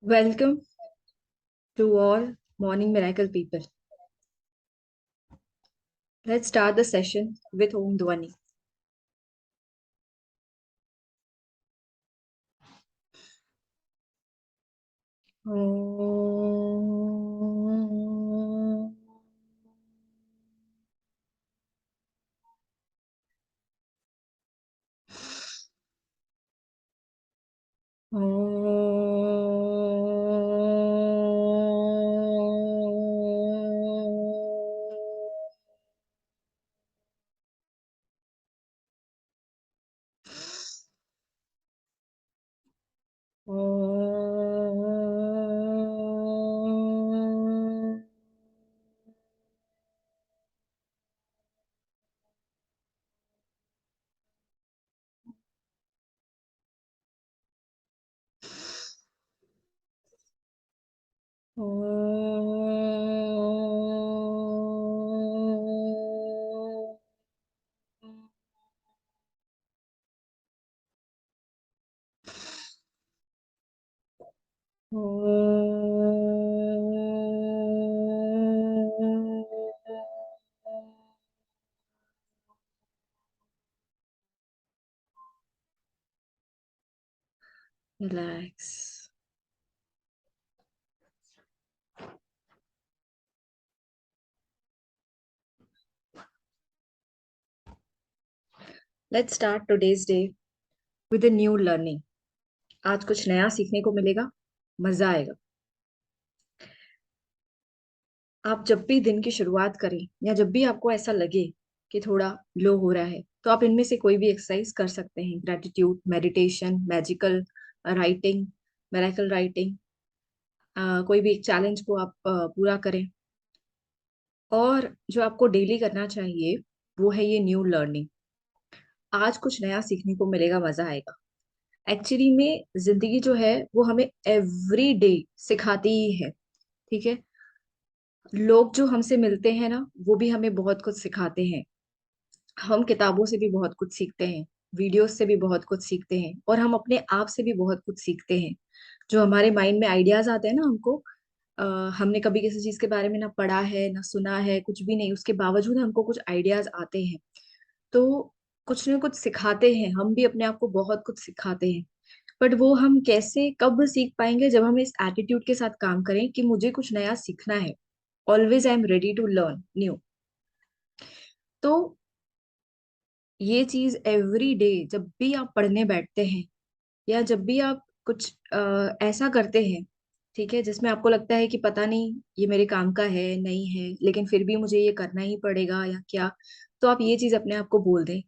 Welcome to all Morning Miracle people. Let's start the session with Om Dhwani. Om. Om. Relax. Let's start today's day with a new learning. आज कुछ नया सीखने को मिलेगा, मजा आएगा। आप जब भी दिन की शुरुआत करें या जब भी आपको ऐसा लगे कि थोड़ा लो हो रहा है, तो आप इनमें से कोई भी एक्सरसाइज कर सकते हैं। Gratitude, meditation, magical writing, miracle writing, कोई भी एक चैलेंज को आप पूरा करें। और जो आपको डेली करना चाहिए वो है ये न्यू लर्निंग। आज कुछ नया सीखने को मिलेगा, मजा आएगा। एक्चुअली में जिंदगी जो है वो हमें एवरी डे सिखाती ही है। ठीक है। लोग जो हमसे मिलते हैं ना, वो भी हमें बहुत कुछ सिखाते हैं। हम किताबों से भी बहुत कुछ सीखते हैं, वीडियोस से भी बहुत कुछ सीखते हैं, और हम अपने आप से भी बहुत कुछ सीखते हैं। जो हमारे माइंड में आइडियाज आते हैं ना हमको, हमने कभी किसी चीज के बारे में ना पढ़ा है ना सुना है, कुछ भी नहीं, उसके बावजूद हमको कुछ आइडियाज आते हैं। तो कुछ ना कुछ सिखाते हैं, हम भी अपने आप को बहुत कुछ सिखाते हैं। बट वो हम कैसे कब सीख पाएंगे? जब हम इस एटीट्यूड के साथ काम करें कि मुझे कुछ नया सीखना है। Always I am ready to learn new. तो ये चीज एवरी डे जब भी आप पढ़ने बैठते हैं या जब भी आप कुछ ऐसा करते हैं, ठीक है, जिसमें आपको लगता है कि पता नहीं ये मेरे काम का है नहीं है, लेकिन फिर भी मुझे ये करना ही पड़ेगा या क्या, तो आप ये चीज अपने आप को बोल दें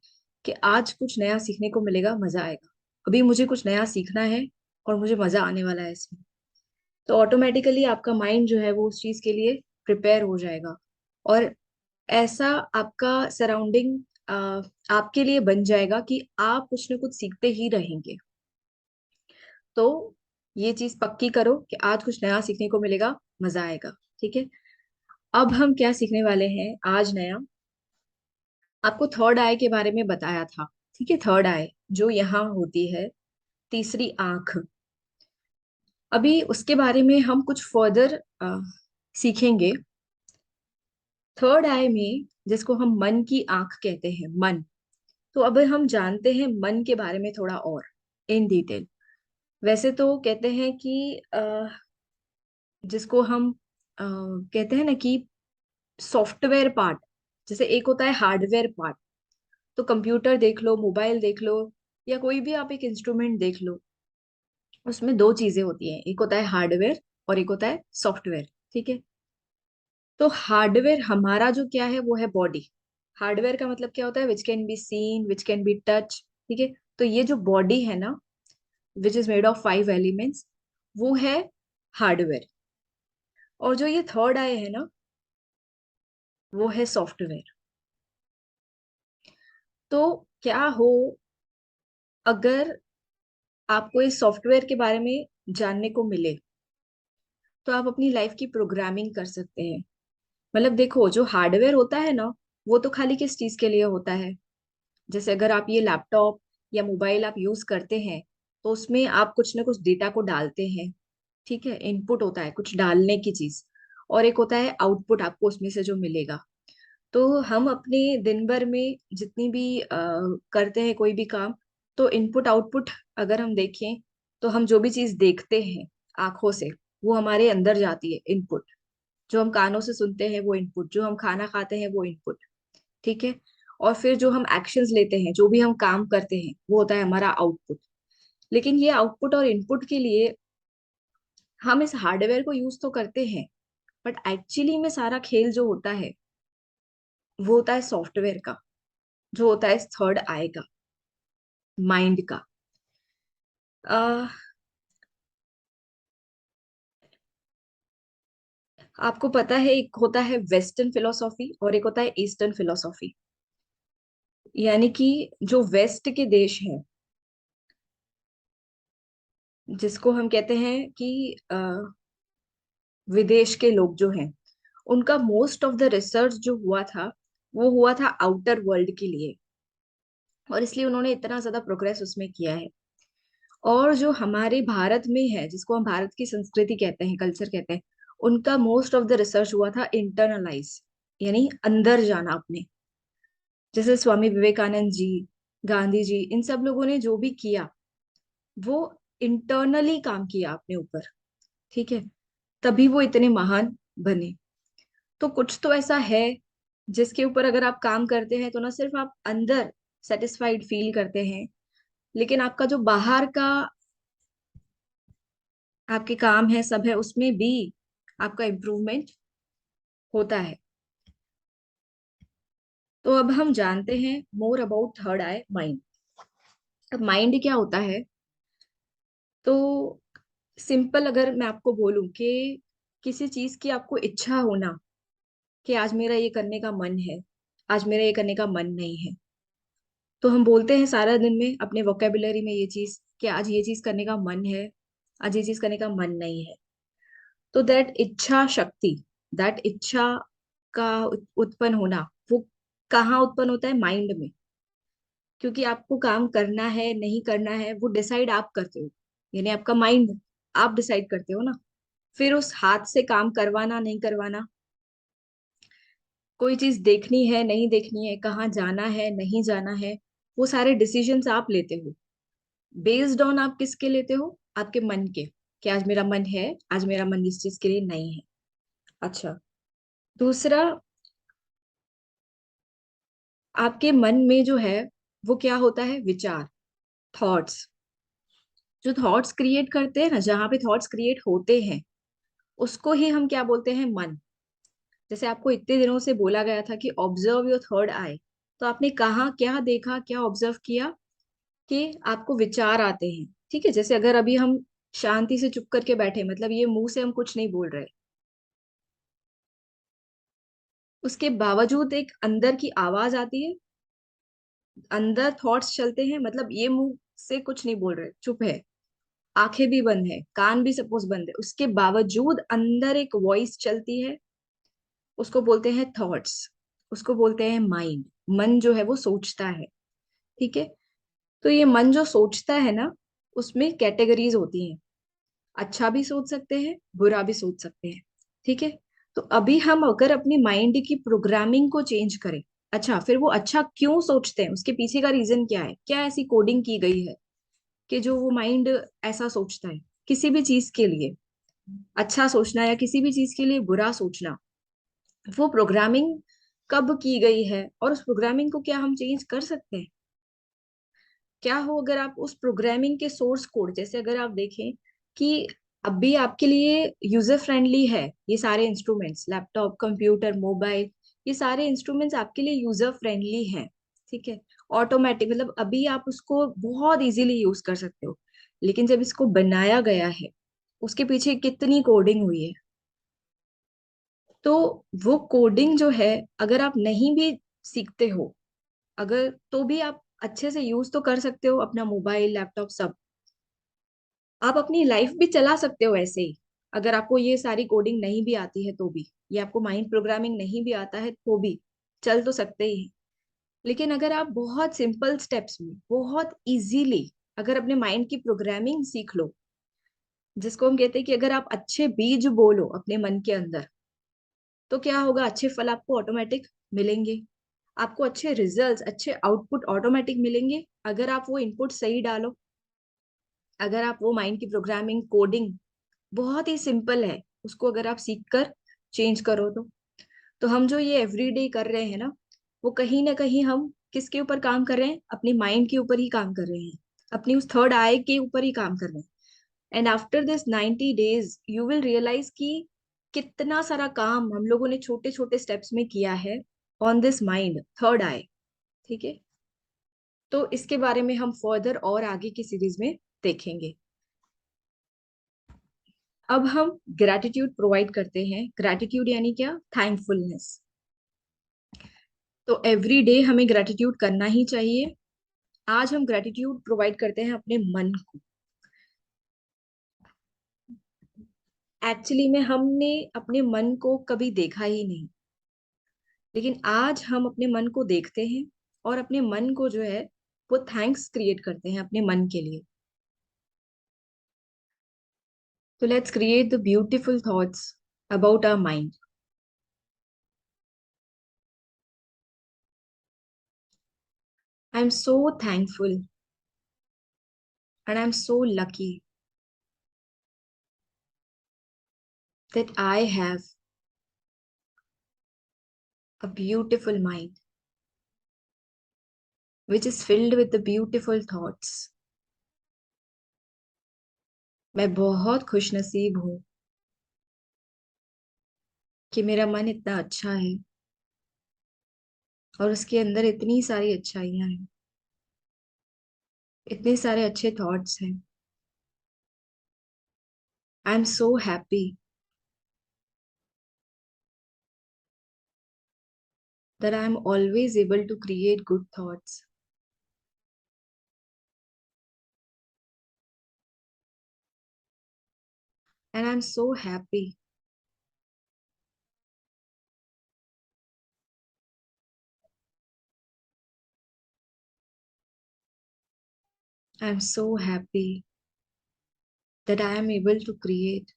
कि आज कुछ नया सीखने को मिलेगा, मजा आएगा। अभी मुझे कुछ नया सीखना है और मुझे मजा आने वाला है इसमें। तो ऑटोमेटिकली आपका माइंड जो है वो उस चीज के लिए प्रिपेयर हो जाएगा। और ऐसा आपका सराउंडिंग आपके लिए बन जाएगा कि आप कुछ ना कुछ सीखते ही रहेंगे। तो ये चीज पक्की करो कि आज कुछ नया सीखने को मिलेगा, मजा आएगा। ठीक है। अब हम क्या सीखने वाले हैं आज नया? आपको थर्ड आई के बारे में बताया था। ठीक है, थर्ड आई जो यहाँ होती है, तीसरी आंख। अभी उसके बारे में हम कुछ फर्दर सीखेंगे। थर्ड आई में जिसको हम मन की आंख कहते हैं, मन। तो अब हम जानते हैं मन के बारे में थोड़ा और इन डिटेल। वैसे तो कहते हैं कि जिसको हम कहते हैं ना कि सॉफ्टवेयर पार्ट, जैसे एक होता है हार्डवेयर पार्ट। तो कंप्यूटर देख लो, मोबाइल देख लो, या कोई भी आप एक इंस्ट्रूमेंट देख लो, उसमें दो चीजें होती हैं, एक होता है हार्डवेयर और एक होता है सॉफ्टवेयर। ठीक है। तो हार्डवेयर हमारा जो क्या है वो है बॉडी। हार्डवेयर का मतलब क्या होता है? Which can be seen, which can be touch. ठीक है। तो ये जो बॉडी है ना, which is made of 5 elements, वो है हार्डवेयर। और जो ये थर्ड आई है ना, वो है सॉफ्टवेयर। तो क्या हो अगर आपको इस सॉफ्टवेयर के बारे में जानने को मिले, तो आप अपनी लाइफ की प्रोग्रामिंग कर सकते हैं। मतलब देखो, जो हार्डवेयर होता है ना, वो तो खाली किस चीज के लिए होता है? जैसे अगर आप ये लैपटॉप या मोबाइल आप यूज करते हैं, तो उसमें आप कुछ ना कुछ डेटा को डालते हैं। ठीक है, इनपुट होता है कुछ डालने की चीज, और एक होता है आउटपुट आपको उसमें से जो मिलेगा। तो हम अपने दिन भर में जितनी भी करते हैं कोई भी काम, तो इनपुट आउटपुट अगर हम देखें, तो हम जो भी चीज देखते हैं आंखों से, वो हमारे अंदर जाती है इनपुट। जो हम कानों से सुनते हैं वो इनपुट, जो हम खाना खाते हैं वो इनपुट। ठीक है। और फिर जो हम एक्शंस लेते हैं, जो भी हम काम करते हैं, वो होता है हमारा आउटपुट। लेकिन ये आउटपुट और इनपुट के लिए हम इस हार्डवेयर को यूज तो करते हैं, बट एक्चुअली में सारा खेल जो होता है वो होता है सॉफ्टवेयर का, जो होता है थर्ड आई का, माइंड का। अह, आपको पता है एक होता है वेस्टर्न फिलोसॉफी और एक होता है ईस्टर्न फिलोसॉफी। यानी कि जो वेस्ट के देश हैं, जिसको हम कहते हैं कि विदेश के लोग जो हैं, उनका मोस्ट ऑफ द रिसर्च जो हुआ था, वो हुआ था आउटर वर्ल्ड के लिए, और इसलिए उन्होंने इतना ज्यादा प्रोग्रेस उसमें किया है। और जो हमारे भारत में है, जिसको हम भारत की संस्कृति कहते हैं, कल्चर कहते हैं, उनका मोस्ट ऑफ द रिसर्च हुआ था इंटरनलाइज, यानी अंदर जाना अपने। जैसे स्वामी विवेकानंद जी, गांधी जी, इन सब लोगों ने जो भी किया, वो इंटरनली काम किया अपने ऊपर। ठीक है। तभी वो इतने महान बने। तो कुछ तो ऐसा है जिसके ऊपर अगर आप काम करते हैं, तो ना सिर्फ आप अंदर सेटिस्फाइड फील करते हैं, लेकिन आपका जो बाहर का आपके काम है, सब है, उसमें भी आपका इम्प्रूवमेंट होता है। तो अब हम जानते हैं more about third I, mind. अब माइंड क्या होता है? तो सिंपल अगर मैं आपको बोलूं कि किसी चीज की आपको इच्छा होना, कि आज मेरा ये करने का मन है, आज मेरा ये करने का मन नहीं है, तो हम बोलते हैं सारा दिन में अपने वोकेबुलरी में ये चीज, कि आज ये चीज करने का मन है, आज ये चीज करने का मन नहीं है। तो दैट इच्छा शक्ति, दैट इच्छा का उत्पन्न होना, वो कहाँ उत्पन्न होता है? माइंड में। क्योंकि आपको काम करना है नहीं करना है, वो डिसाइड आप करते हो, यानी आपका माइंड, आप डिसाइड करते हो ना। फिर उस हाथ से काम करवाना नहीं करवाना, कोई चीज देखनी है नहीं देखनी है, कहाँ जाना है नहीं जाना है, वो सारे डिसीजंस आप लेते हो। बेस्ड ऑन आप किसके लेते हो? आपके मन के, कि आज मेरा मन है, आज मेरा मन इस चीज के लिए नहीं है। अच्छा। दूसरा, आपके मन में जो है वो क्या होता है? विचार, थॉट्स। जो थॉट्स क्रिएट करते हैं ना, जहां पे थॉट्स क्रिएट होते हैं, उसको ही हम क्या बोलते हैं? मन। जैसे आपको इतने दिनों से बोला गया था कि ऑब्जर्व योर थर्ड आई, तो आपने कहा, क्या देखा, क्या ऑब्जर्व किया? कि आपको विचार आते हैं। ठीक है। जैसे अगर अभी हम शांति से चुप करके बैठे, मतलब ये मुंह से हम कुछ नहीं बोल रहे, उसके बावजूद एक अंदर की आवाज आती है, अंदर थॉट्स चलते हैं, मतलब ये मुंह से कुछ नहीं बोल रहे, चुप है, आंखें भी बंद है, कान भी सपोज बंद है, उसके बावजूद अंदर एक वॉइस चलती है, उसको बोलते हैं थॉट्स, उसको बोलते हैं माइंड। मन जो है वो सोचता है। ठीक है। तो ये मन जो सोचता है ना, उसमें कैटेगरीज होती हैं। अच्छा भी सोच सकते हैं, बुरा भी सोच सकते हैं। ठीक है। तो अभी हम अगर अपनी माइंड की प्रोग्रामिंग को चेंज करें, अच्छा, फिर वो अच्छा क्यों सोचते हैं, उसके पीछे का रीजन क्या है, क्या ऐसी कोडिंग की गई है कि जो वो माइंड ऐसा सोचता है किसी भी चीज के लिए? अच्छा सोचना या किसी भी चीज के लिए बुरा सोचना, वो प्रोग्रामिंग कब की गई है, और उस प्रोग्रामिंग को क्या हम चेंज कर सकते हैं? क्या हो अगर आप उस प्रोग्रामिंग के सोर्स कोड, जैसे अगर आप देखें कि अभी आपके लिए यूजर फ्रेंडली है, ये सारे इंस्ट्रूमेंट्स, लैपटॉप, कंप्यूटर, मोबाइल, ये सारे इंस्ट्रूमेंट्स आपके लिए यूजर फ्रेंडली हैं। ठीक है। ऑटोमेटिक, मतलब अभी आप उसको बहुत इजीली यूज कर सकते हो। लेकिन जब इसको बनाया गया है, उसके पीछे कितनी कोडिंग हुई है। तो वो कोडिंग जो है, अगर आप नहीं भी सीखते हो, अगर, तो भी आप अच्छे से यूज तो कर सकते हो अपना मोबाइल, लैपटॉप, सब। आप अपनी लाइफ भी चला सकते हो ऐसे ही। अगर आपको ये सारी कोडिंग नहीं भी आती है तो भी, ये आपको माइंड प्रोग्रामिंग नहीं भी आता है तो भी, चल तो सकते ही हैं। लेकिन अगर आप बहुत सिंपल स्टेप्स में, बहुत इजीली अगर अपने माइंड की प्रोग्रामिंग सीख लो, जिसको हम कहते हैं कि अगर आप अच्छे बीज बोलो अपने मन के अंदर, तो क्या होगा, अच्छे फल आपको ऑटोमेटिक मिलेंगे। आपको अच्छे रिजल्ट्स, अच्छे आउटपुट ऑटोमेटिक मिलेंगे अगर आप वो इनपुट सही डालो। अगर आप वो माइंड की प्रोग्रामिंग, कोडिंग बहुत ही सिंपल है, उसको अगर आप सीख कर चेंज करो तो हम जो ये एवरीडे कर रहे हैं ना, वो कहीं ना कहीं हम किसके ऊपर काम कर रहे हैं, अपनी माइंड के ऊपर ही काम कर रहे हैं, अपनी उस थर्ड आई के ऊपर ही काम कर रहे हैं। And after this 90 days you will realise कि कितना सारा काम हम लोगों ने छोटे छोटे स्टेप्स में किया है ऑन दिस माइंड थर्ड आई। ठीक है, तो इसके बारे में हम फर्दर और आगे की सीरीज में देखेंगे। अब हम ग्रैटिट्यूड प्रोवाइड करते हैं। ग्रैटिट्यूड यानी क्या, थैंकफुलनेस। तो एवरी डे हमें ग्रैटिट्यूड करना ही चाहिए। आज हम ग्रैटिट्यूड प्रोवाइड करते हैं अपने मन को। एक्चुअली में हमने अपने मन को कभी देखा ही नहीं, लेकिन आज हम अपने मन को देखते हैं और अपने मन को जो है वो थैंक्स क्रिएट करते हैं अपने मन के लिए। तो let's create the beautiful thoughts about our mind. I am so thankful and I am so lucky that I have a beautiful mind which is filled with the beautiful thoughts. मैं बहुत खुश नसीब हूँ कि मेरा मन इतना अच्छा है और उसके अंदर इतनी सारी अच्छाइयाँ हैं, इतने सारे अच्छे थॉट्स हैं। आई am so happy that I am always able to create good thoughts. And I'm so happy I'm so happy that I am able to create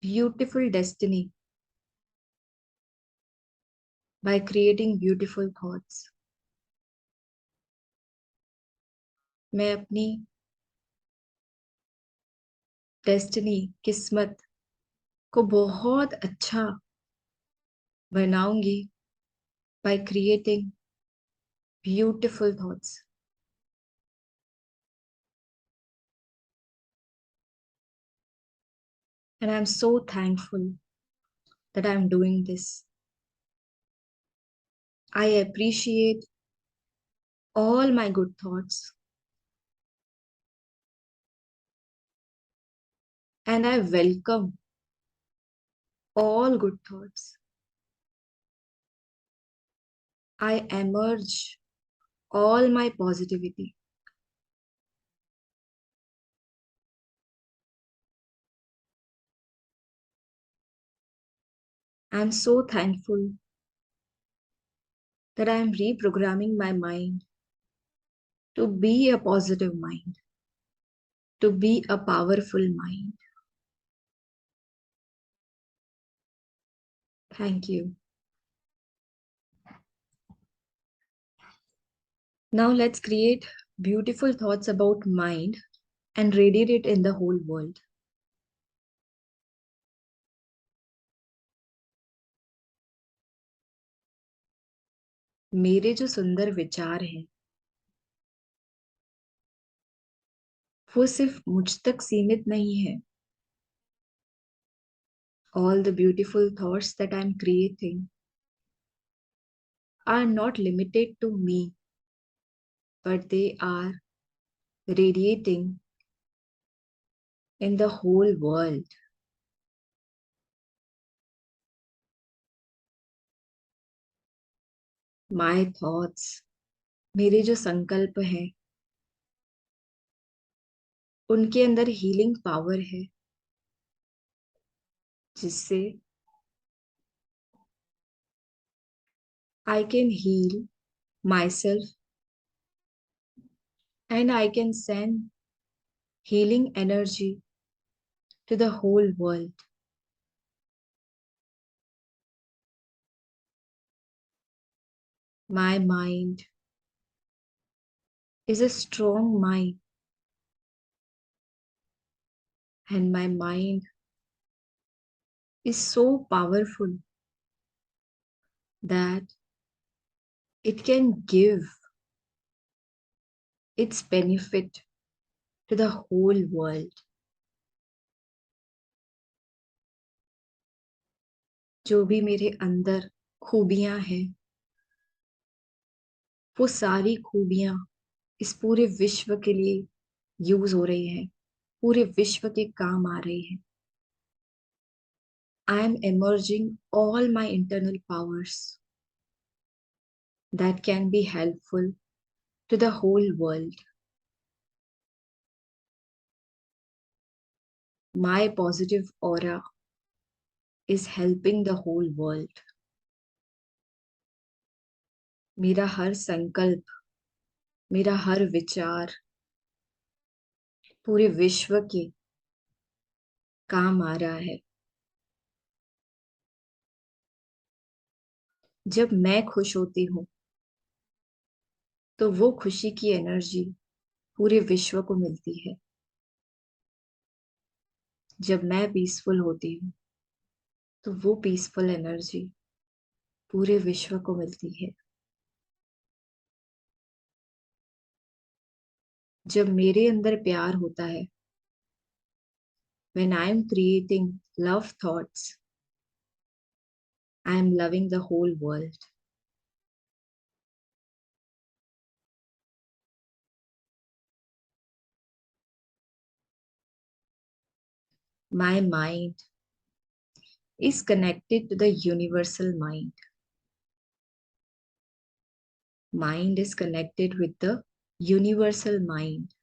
beautiful destiny by creating beautiful thoughts. मैं अपनी destiny, किस्मत को बहुत अच्छा बनाऊंगी by creating beautiful thoughts. And I'm so thankful that I'm doing this. I appreciate all my good thoughts and I welcome all good thoughts. I emerge all my positivity. I'm so thankful that I am reprogramming my mind to be a positive mind, to be a powerful mind. Thank you. Now let's create beautiful thoughts about mind and radiate it in the whole world. मेरे जो सुंदर विचार हैं वो सिर्फ मुझ तक सीमित नहीं है। All the beautiful thoughts that I'm creating are not limited to me, but they are radiating in the whole world. My thoughts, मेरे जो संकल्प हैं, उनके अंदर हीलिंग पावर है, जिससे I can heal myself and I can send healing energy to the whole world. My mind is a strong mind, and my mind is so powerful that it can give its benefit to the whole world. जो भी मेरे अंदर खूबियां हैं, वो सारी खूबियां इस पूरे विश्व के लिए यूज हो रही है, पूरे विश्व के काम आ रही है. I am emerging all my internal powers that can be helpful to the whole world. My positive aura is helping the whole world. मेरा हर संकल्प, मेरा हर विचार पूरे विश्व के काम आ रहा है. जब मैं खुश होती हूँ तो वो खुशी की एनर्जी पूरे विश्व को मिलती है. जब मैं पीसफुल होती हूँ तो वो पीसफुल एनर्जी पूरे विश्व को मिलती है. जब मेरे अंदर प्यार होता है, when I am creating love thoughts, I am loving the whole world. My mind is connected to the universal mind. Mind is connected with the universal mind.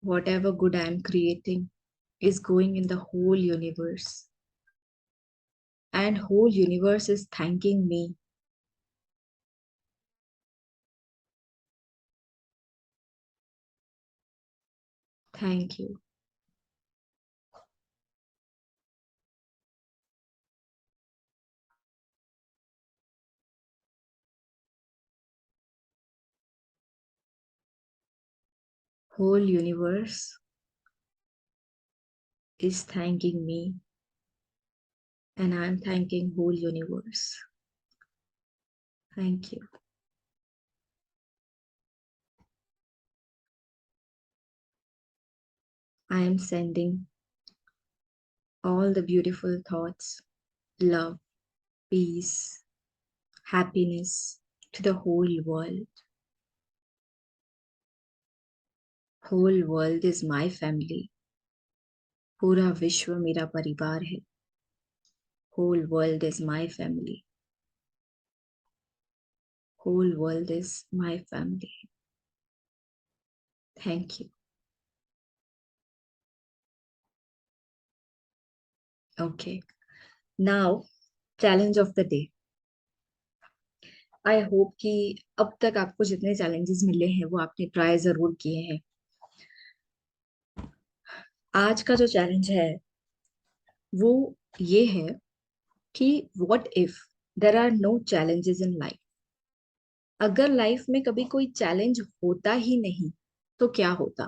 Whatever good I am creating is going in the whole universe. And whole universe is thanking me. Thank you. Whole universe is thanking me, and I'm thanking whole universe. Thank you. I am sending all the beautiful thoughts, love, peace, happiness to the whole world. Whole world is my family. पूरा विश्व मेरा परिवार है. Whole world is my family. Whole world is my family. Thank you. Okay. Now, challenge of the day. I hope कि अब तक आपको जितने चैलेंजेस मिले हैं वो आपने ट्राई जरूर किए हैं. आज का जो चैलेंज है वो ये है कि what if there are no challenges in life. अगर लाइफ में कभी कोई चैलेंज होता ही नहीं तो क्या होता.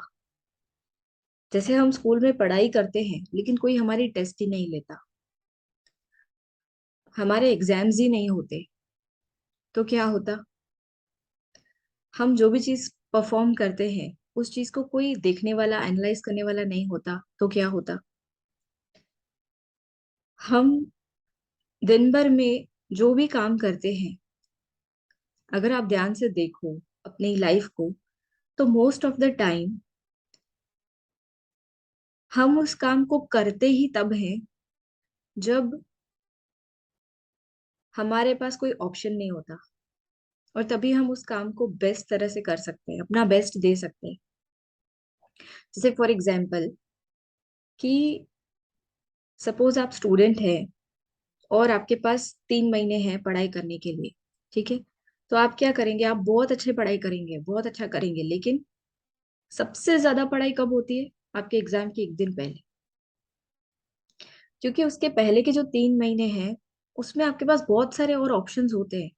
जैसे हम स्कूल में पढ़ाई करते हैं लेकिन कोई हमारी टेस्ट ही नहीं लेता, हमारे एग्जाम्स ही नहीं होते, तो क्या होता. हम जो भी चीज परफॉर्म करते हैं उस चीज को कोई देखने वाला, एनालाइज करने वाला नहीं होता, तो क्या होता. हम दिन भर में जो भी काम करते हैं, अगर आप ध्यान से देखो अपनी लाइफ को, तो मोस्ट ऑफ द टाइम हम उस काम को करते ही तब हैं जब हमारे पास कोई ऑप्शन नहीं होता, और तभी हम उस काम को बेस्ट तरह से कर सकते हैं, अपना बेस्ट दे सकते हैं. जैसे फॉर एग्जाम्पल कि सपोज आप स्टूडेंट हैं और आपके पास 3 महीने हैं पढ़ाई करने के लिए, ठीक है। तो आप क्या करेंगे, आप बहुत अच्छी पढ़ाई करेंगे, बहुत अच्छा करेंगे, लेकिन सबसे ज्यादा पढ़ाई कब होती है? आपके एग्जाम के एक दिन पहले। क्योंकि उसके पहले के जो 3 महीने हैं उसमें आपके पास बहुत सारे और ऑप्शंस होते हैं।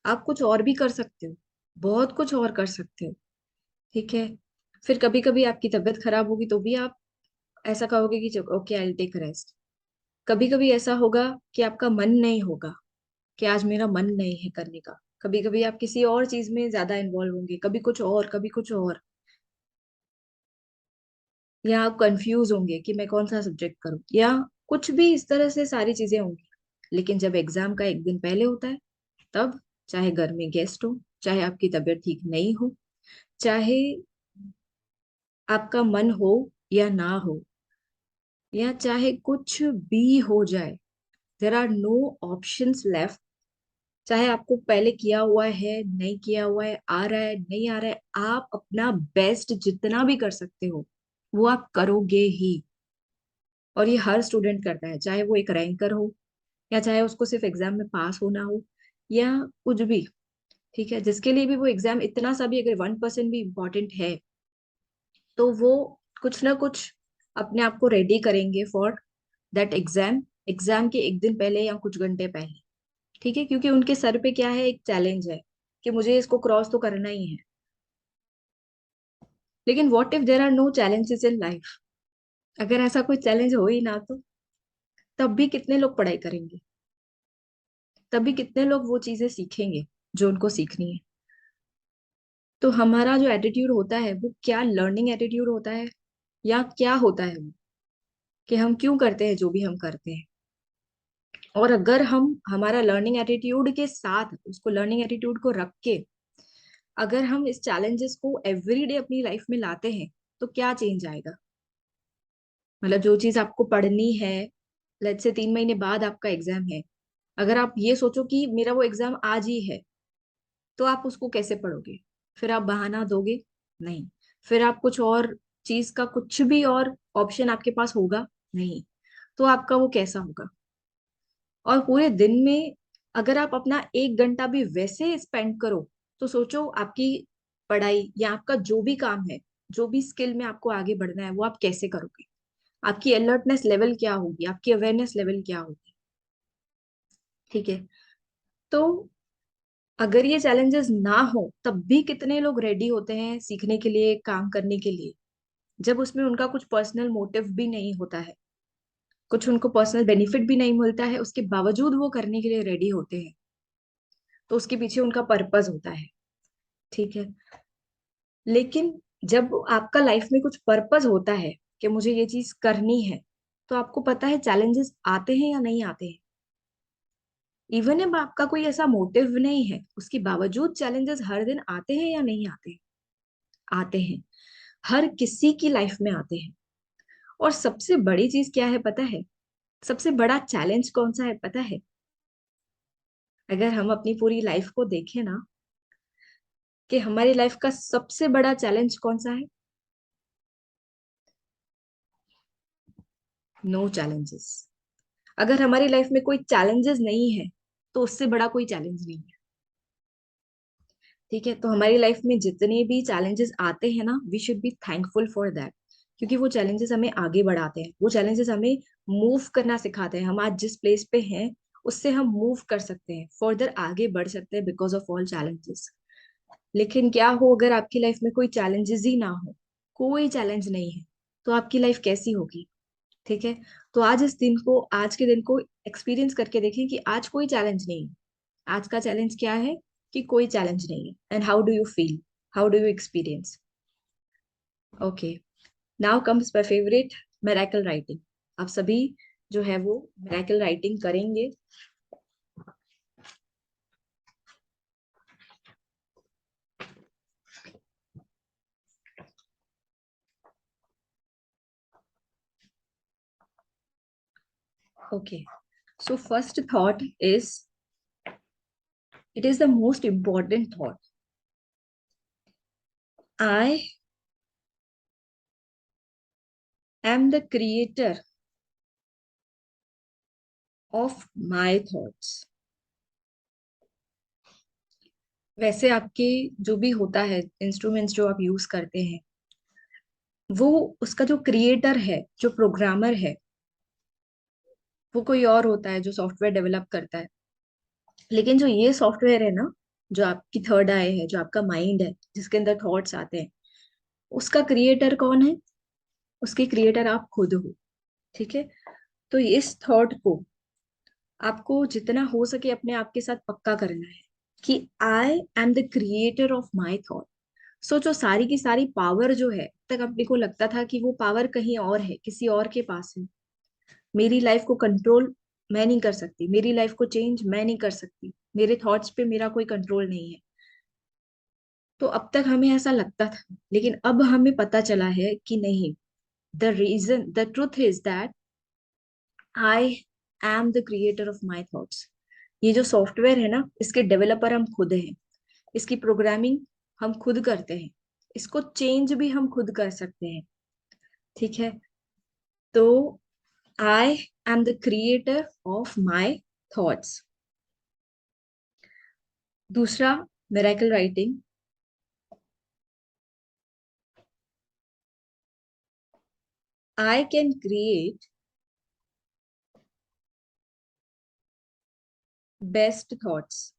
आप कुछ और भी कर सकते हो, बहुत कुछ और कर सकते हो, ठीक है। फिर कभी कभी आपकी तबीयत खराब होगी तो भी आप ऐसा कहोगे कि okay I will take rest. कभी कभी ऐसा होगा कि आपका मन नहीं होगा, कि आज मेरा मन नहीं है करने का। कभी कभी आप किसी और चीज में ज्यादा इन्वॉल्व होंगे, कभी कुछ और, कभी कुछ और। या आप कंफ्यूज होंगे कि मैं कौन सा सब्जेक्ट करूं, या कुछ भी इस तरह से सारी चीजें होंगी। लेकिन जब एग्जाम का एक दिन पहले होता है, तब चाहे घर में गेस्ट हो, चाहे आपकी तबीयत ठीक नहीं हो, चाहे आपका मन हो या ना हो, या चाहे कुछ भी हो जाए, there are no options left. चाहे आपको पहले किया हुआ है, नहीं किया हुआ है, आ रहा है, नहीं आ रहा है, आप अपना बेस्ट जितना भी कर सकते हो वो आप करोगे ही। और ये हर स्टूडेंट करता है, चाहे वो एक रैंकर हो, या चाहे उसको सिर्फ एग्जाम में पास होना हो, या कुछ भी, ठीक है। जिसके लिए भी वो एग्जाम इतना सा भी अगर 1% भी इम्पोर्टेंट है, तो वो कुछ ना कुछ अपने आप को रेडी करेंगे फॉर दैट एग्जाम, एग्जाम के एक दिन पहले या कुछ घंटे पहले, ठीक है। क्योंकि उनके सर पे क्या है, एक चैलेंज है कि मुझे इसको क्रॉस तो करना ही है। लेकिन what if there are no challenges in life? अगर ऐसा कोई चैलेंज हो ही ना, तो तब भी कितने लोग पढ़ाई करेंगे? तब भी कितने लोग वो चीजें सीखेंगे जो उनको सीखनी है? तो हमारा जो एटीट्यूड होता है वो क्या लर्निंग एटीट्यूड होता है, या क्या होता है वो, कि हम क्यों करते हैं जो भी हम करते हैं? और अगर हम हमारा लर्निंग एटीट्यूड के साथ उसको लर्निंग एटीट्यूड को रख के अगर हम इस चैलेंजेस को एवरीडे अपनी लाइफ में लाते हैं, तो क्या चेंज आएगा? मतलब जो चीज आपको पढ़नी है, लेट्स से 3 महीने बाद आपका एग्जाम है, अगर आप ये सोचो कि मेरा वो एग्जाम आज ही है, तो आप उसको कैसे पढ़ोगे? फिर आप बहाना दोगे? नहीं। फिर आप कुछ और चीज का कुछ भी और ऑप्शन आपके पास होगा? नहीं। तो आपका वो कैसा होगा? और पूरे दिन में अगर आप अपना 1 घंटा भी वैसे स्पेंड करो, तो सोचो आपकी पढ़ाई या आपका जो भी काम है, जो भी स्किल में आपको आगे बढ़ना है, वो आप कैसे करोगे? आपकी अलर्टनेस लेवल क्या होगी, आपकी अवेयरनेस लेवल क्या होगी, ठीक है। तो अगर ये चैलेंजेस ना हो, तब भी कितने लोग रेडी होते हैं सीखने के लिए, काम करने के लिए, जब उसमें उनका कुछ पर्सनल मोटिव भी नहीं होता है, कुछ उनको पर्सनल बेनिफिट भी नहीं मिलता है, उसके बावजूद वो करने के लिए रेडी होते हैं। तो उसके पीछे उनका पर्पस होता है, ठीक है। लेकिन जब आपका लाइफ में कुछ पर्पस होता है कि मुझे ये चीज करनी है, तो आपको पता है चैलेंजेस आते हैं या नहीं आते हैं। इवन अब आपका कोई ऐसा मोटिव नहीं है, उसके बावजूद चैलेंजेस हर दिन आते हैं या नहीं आते? आते हैं। हर किसी की लाइफ में आते हैं। और सबसे बड़ी चीज क्या है पता है? सबसे बड़ा चैलेंज कौन सा है पता है? अगर हम अपनी पूरी लाइफ को देखें ना, कि हमारी लाइफ का सबसे बड़ा चैलेंज कौन सा है? No challenges. अगर हमारी लाइफ में कोई चैलेंजेस नहीं है, तो उससे बड़ा कोई चैलेंज नहीं है, ठीक है। तो हमारी लाइफ में जितने भी चैलेंजेस आते हैं ना, we should be thankful for that. क्योंकि वो चैलेंजेस हमें आगे बढ़ाते हैं, वो चैलेंजेस हमें मूव करना सिखाते हैं। हम आज जिस प्लेस पे हैं उससे हम मूव कर सकते हैं, फर्दर आगे बढ़ सकते हैं बिकॉज ऑफ ऑल चैलेंजेस। लेकिन क्या हो अगर आपकी लाइफ में कोई चैलेंजेस ही ना हो, कोई चैलेंज नहीं है, तो आपकी लाइफ कैसी होगी, ठीक है। तो आज इस दिन को, आज के दिन को एक्सपीरियंस करके देखें कि आज कोई चैलेंज नहीं है। आज का चैलेंज क्या है? कि कोई चैलेंज नहीं है। And how do you feel, how do you experience? Okay, now comes my favourite, miracle writing. आप सभी जो है वो मिरेकल राइटिंग करेंगे। Okay, so first thought is, it is the most important thought. I am the creator of my thoughts. वैसे आपके जो भी होता है, इंस्ट्रूमेंट्स जो आप यूज करते हैं, वो उसका जो क्रिएटर है, जो प्रोग्रामर है, वो कोई और होता है जो सॉफ्टवेयर डेवलप करता है। लेकिन जो ये सॉफ्टवेयर है ना, जो आपकी थर्ड आई है, जो आपका माइंड है, जिसके अंदर थॉट्स आते हैं, उसका क्रिएटर कौन है? उसके क्रिएटर आप खुद हो। ठीक है। तो इस थॉट को आपको जितना हो सके अपने आप के साथ पक्का करना है कि आई am the creator of my thought. सोचो, सारी की सारी पावर जो है, तक अपने को लगता था कि वो पावर कहीं और है, किसी और के पास है। मेरी लाइफ को कंट्रोल मैं नहीं कर सकती, मेरी लाइफ को चेंज मैं नहीं कर सकती, मेरे थॉट्स पे मेरा कोई कंट्रोल नहीं है। तो अब तक हमें ऐसा लगता था, लेकिन अब हमें पता चला है कि नहीं। The truth is that I am the creator of my thoughts. ये जो सॉफ्टवेयर है ना, इसके डेवलपर हम खुद हैं। इसकी प्रोग्रामिंग हम खुद करते हैं। इसको चेंज भी हम खुद कर सकते हैं। ठीक है। तो I am the creator of my thoughts. दूसरा, miracle writing. I can create best thoughts.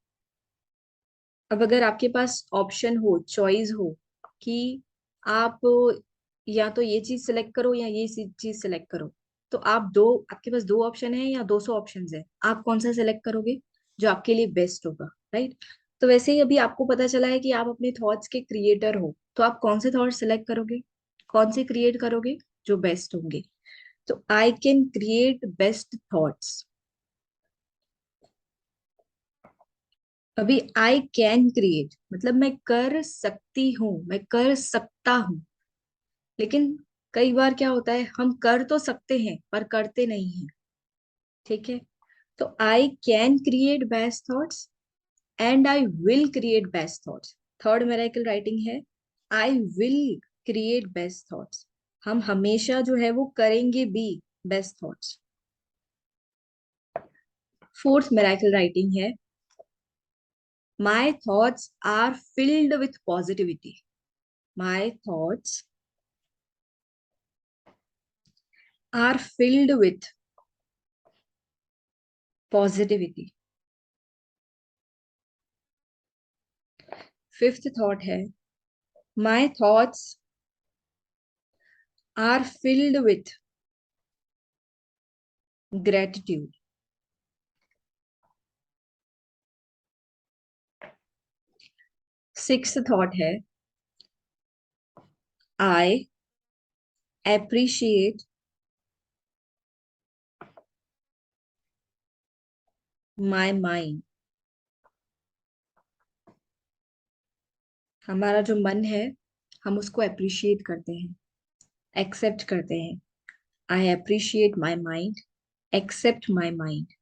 अब अगर आपके पास ऑप्शन हो, चॉइस हो कि आप या तो ये चीज सिलेक्ट करो या ये चीज सिलेक्ट करो, तो आप दो, आपके पास दो ऑप्शन है या 200 ऑप्शंस है, आप कौन सा सिलेक्ट करोगे? जो आपके लिए बेस्ट होगा, राइट? तो वैसे ही अभी आपको पता चला है कि आप अपने थॉट्स के क्रिएटर हो, तो आप कौन से थॉट्स सिलेक्ट करोगे? कौन से क्रिएट करोगे? जो बेस्ट होंगे। तो I can create best thoughts. अभी आई कैन क्रिएट मतलब मैं कर सकती हूँ, मैं कर सकता हूँ। लेकिन कई बार क्या होता है, हम कर तो सकते हैं पर करते नहीं हैं। ठीक है। तो I can create best thoughts and I will create best thoughts. Third miracle writing है, I will create best thoughts. हम हमेशा जो है वो करेंगे भी best thoughts. Fourth miracle writing है, my thoughts are filled with positivity. My thoughts are filled with positivity. Fifth thought है, my thoughts are filled with gratitude. Sixth thought है, I appreciate my mind. हमारा जो मन है, हम उसको appreciate करते हैं, एक्सेप्ट करते हैं। I appreciate my mind, accept my mind.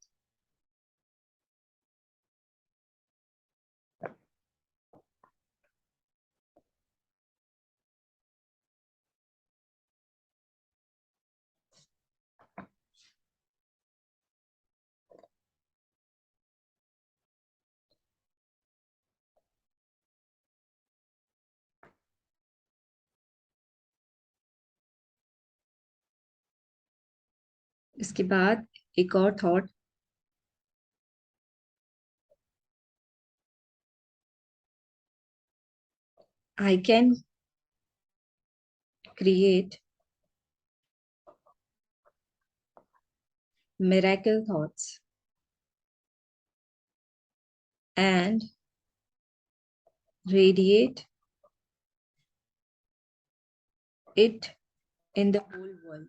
इसके बाद एक और thought, I can create miracle thoughts and radiate it in the whole world.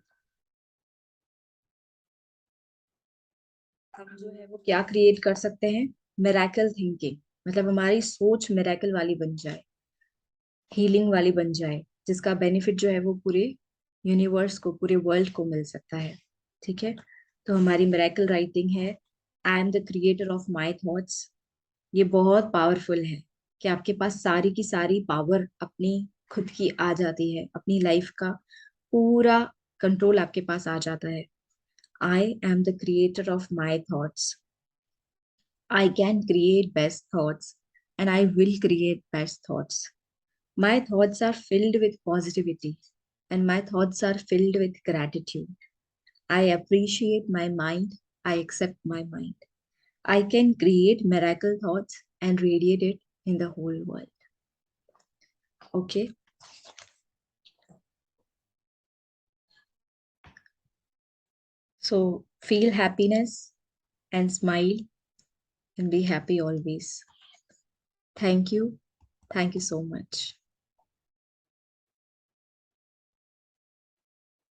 हम जो है वो क्या क्रिएट कर सकते हैं? Miracle thinking. मतलब हमारी सोच मिराकल वाली बन जाए, हीलिंग वाली बन जाए, जिसका बेनिफिट जो है वो पूरे यूनिवर्स को, पूरे वर्ल्ड को मिल सकता है। ठीक है। तो हमारी मिराकल राइटिंग है, आई am the creator of my thoughts. ये बहुत पावरफुल है कि आपके पास सारी की सारी पावर अपनी खुद की आ जाती है, अपनी लाइफ का पूरा कंट्रोल आपके पास आ जाता है। I am the creator of my thoughts. I can create best thoughts and I will create best thoughts. My thoughts are filled with positivity and my thoughts are filled with gratitude. I appreciate my mind. I accept my mind. I can create miracle thoughts and radiate it in the whole world. Okay. So feel happiness and smile and be happy always. Thank you. Thank you so much.